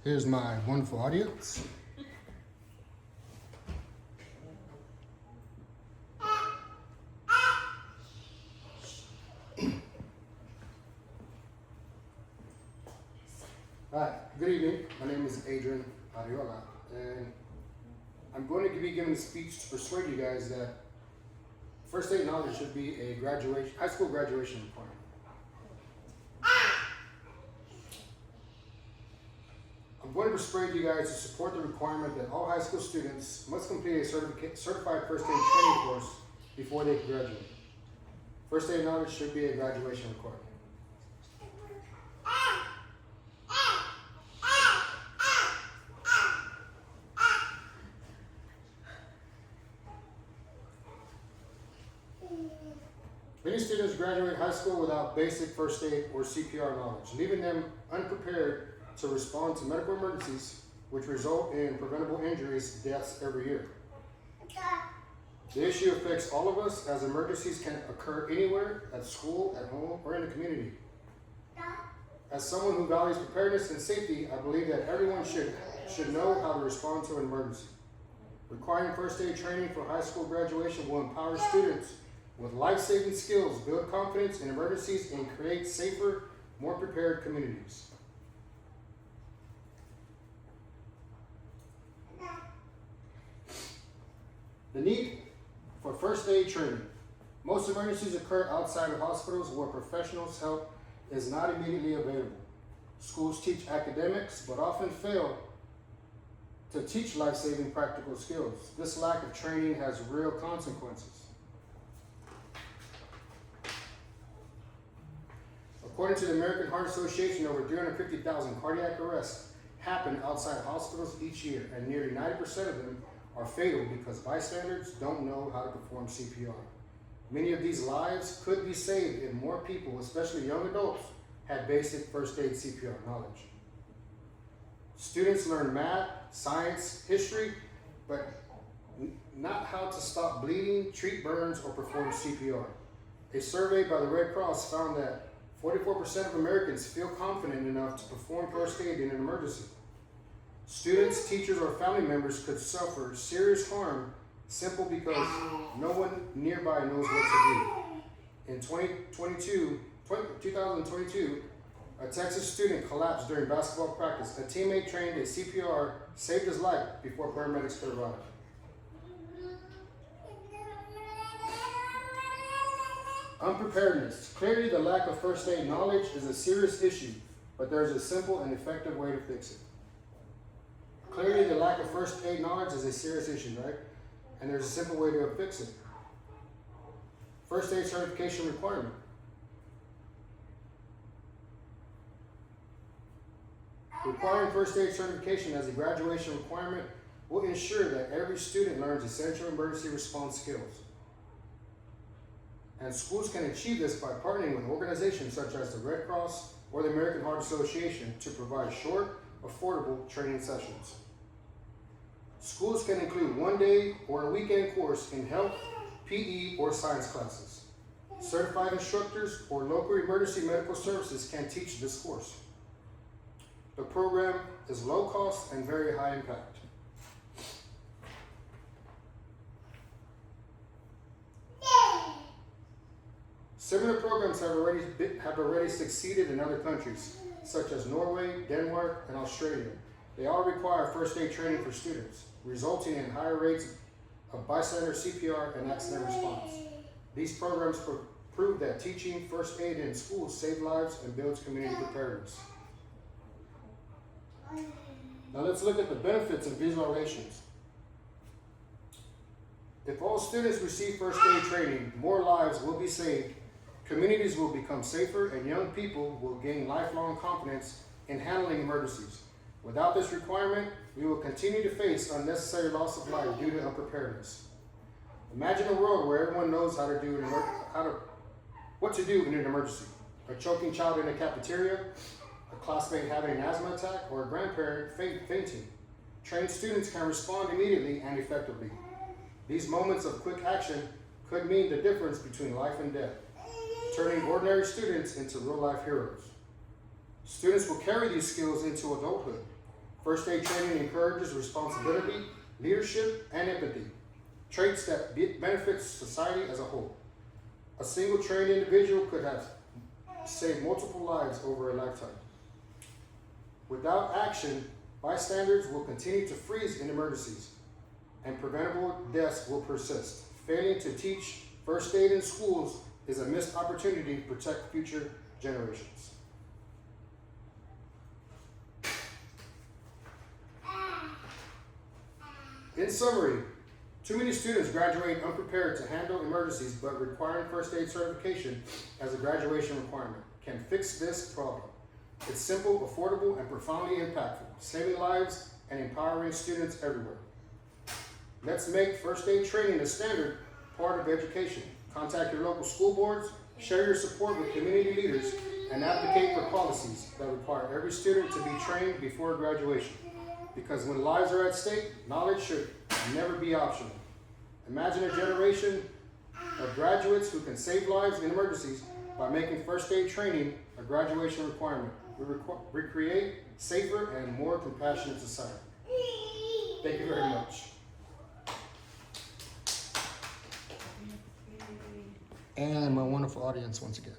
Here's my wonderful audience. Hi, good evening. My name is Adrian Ariola, and I'm going to be giving a speech to persuade you guys that first aid knowledge should be a high school graduation requirement. I'm going to persuade you guys to support the requirement that all high school students must complete a certified first aid training course before they can graduate. First aid knowledge should be a graduation requirement. Many students graduate high school without basic first aid or CPR knowledge, leaving them unprepared to respond to medical emergencies, which result in preventable injuries, deaths every year. The issue affects all of us, as emergencies can occur anywhere, at school, at home, or in the community. As someone who values preparedness and safety, I believe that everyone should know how to respond to an emergency. Requiring first aid training for high school graduation will empower students with life-saving skills, build confidence in emergencies, and create safer, more prepared communities. The need for first aid training. Most emergencies occur outside of hospitals where professionals' help is not immediately available. Schools teach academics, but often fail to teach life-saving practical skills. This lack of training has real consequences. According to the American Heart Association, over 350,000 cardiac arrests happen outside hospitals each year, and nearly 90% of them are fatal because bystanders don't know how to perform CPR. Many of these lives could be saved if more people, especially young adults, had basic first aid CPR knowledge. Students learn math, science, history, but not how to stop bleeding, treat burns, or perform CPR. A survey by the Red Cross found that 44% of Americans feel confident enough to perform first aid in an emergency. Students, teachers, or family members could suffer serious harm simply because no one nearby knows what to do. In 2022, a Texas student collapsed during basketball practice. A teammate trained a CPR saved his life before paramedics could arrive. Unpreparedness. Clearly, the lack of first aid knowledge is a serious issue, but there is a simple and effective way to fix it. Clearly, the lack of first aid knowledge is a serious issue, right? And there's a simple way to fix it. First aid certification requirement. Requiring first aid certification as a graduation requirement will ensure that every student learns essential emergency response skills. And schools can achieve this by partnering with organizations such as the Red Cross or the American Heart Association to provide short, affordable training sessions. Schools can include one-day or a weekend course in health, PE, or science classes. Certified instructors or local emergency medical services can teach this course. The program is low cost and very high impact. Similar programs have already succeeded in other countries, such as Norway, Denmark, and Australia. They all require first aid training for students, resulting in higher rates of bystander CPR and accident response. These programs prove that teaching first aid in schools saves lives and builds community preparedness. Now let's look at the benefits of visualizations. If all students receive first aid training, more lives will be saved, communities will become safer, and young people will gain lifelong confidence in handling emergencies. Without this requirement, we will continue to face unnecessary loss of life due to unpreparedness. Imagine a world where everyone knows what to do in an emergency. A choking child in a cafeteria, a classmate having an asthma attack, or a grandparent fainting. Trained students can respond immediately and effectively. These moments of quick action could mean the difference between life and death, turning ordinary students into real-life heroes. Students will carry these skills into adulthood. First aid training encourages responsibility, leadership, and empathy, traits that benefit society as a whole. A single trained individual could have saved multiple lives over a lifetime. Without action, bystanders will continue to freeze in emergencies, and preventable deaths will persist. Failing to teach first aid in schools is a missed opportunity to protect future generations. In summary, too many students graduate unprepared to handle emergencies, but requiring first aid certification as a graduation requirement can fix this problem. It's simple, affordable, and profoundly impactful, saving lives and empowering students everywhere. Let's make first aid training a standard part of education. Contact your local school boards, share your support with community leaders, and advocate for policies that require every student to be trained before graduation. Because when lives are at stake, knowledge should never be optional. Imagine a generation of graduates who can save lives in emergencies by making first aid training a graduation requirement. We create safer and more compassionate society. Thank you very much. And my wonderful audience once again.